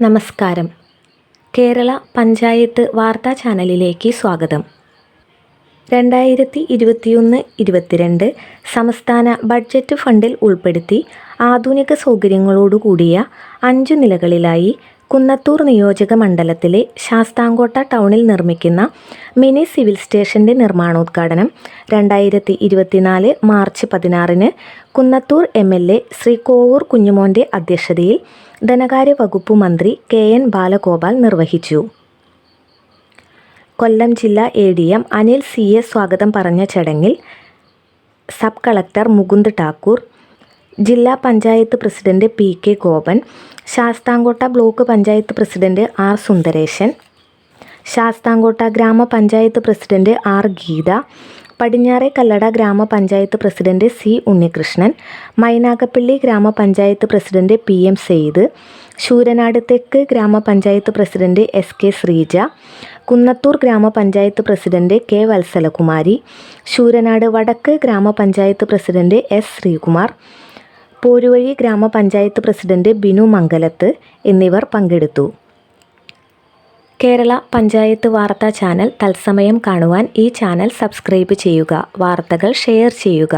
നമസ്കാരം. കേരള പഞ്ചായത്ത് വാർത്താ ചാനലിലേക്ക് സ്വാഗതം. 2021-22 സംസ്ഥാന ബഡ്ജറ്റ് ഫണ്ടിൽ ഉൾപ്പെടുത്തി ആധുനിക സൗകര്യങ്ങളോടുകൂടിയ 5 നിലകളിലായി കുന്നത്തൂർ നിയോജക മണ്ഡലത്തിലെ ശാസ്താംകോട്ട ടൗണിൽ നിർമ്മിക്കുന്ന മിനി സിവിൽ സ്റ്റേഷൻ്റെ നിർമ്മാണോദ്ഘാടനം 2024 മാർച്ച് 16 കുന്നത്തൂർ MLA ശ്രീ കോവൂർ കുഞ്ഞുമോൻ്റെ അധ്യക്ഷതയിൽ ധനകാര്യ വകുപ്പ് മന്ത്രി KN ബാലഗോപാൽ നിർവഹിച്ചു. കൊല്ലം ജില്ലാ ADM അനിൽ CA സ്വാഗതം പറഞ്ഞ ചടങ്ങിൽ സബ് കളക്ടർ മുകുന്ദ് ഠാക്കൂർ, ജില്ലാ panchayat president PK Gopan, Sasthamkotta block panchayat president R Sundaresan, Sasthamkotta ഗ്രാമപഞ്ചായത്ത് പ്രസിഡന്റ് R ഗീത, പടിഞ്ഞാറെ കല്ലട ഗ്രാമപഞ്ചായത്ത് പ്രസിഡന്റ് C ഉണ്ണികൃഷ്ണൻ, മൈനാഗപ്പള്ളി ഗ്രാമപഞ്ചായത്ത് പ്രസിഡന്റ് PM സെയ്ദ്, ശൂരനാട് തെക്ക് ഗ്രാമപഞ്ചായത്ത് പ്രസിഡന്റ് SK ശ്രീജ, കുന്നത്തൂർ ഗ്രാമപഞ്ചായത്ത് പ്രസിഡന്റ് K വത്സലകുമാരി, ശൂരനാട് വടക്ക് ഗ്രാമപഞ്ചായത്ത് പ്രസിഡന്റ് S ശ്രീകുമാർ, പോരുവഴി ഗ്രാമപഞ്ചായത്ത് പ്രസിഡന്റ് ബിനു മംഗലത്ത് എന്നിവർ പങ്കെടുത്തു. കേരള പഞ്ചായത്ത് വാർത്താ ചാനൽ തത്സമയം കാണുവാൻ ഈ ചാനൽ സബ്സ്ക്രൈബ് ചെയ്യുക. വാർത്തകൾ ഷെയർ ചെയ്യുക.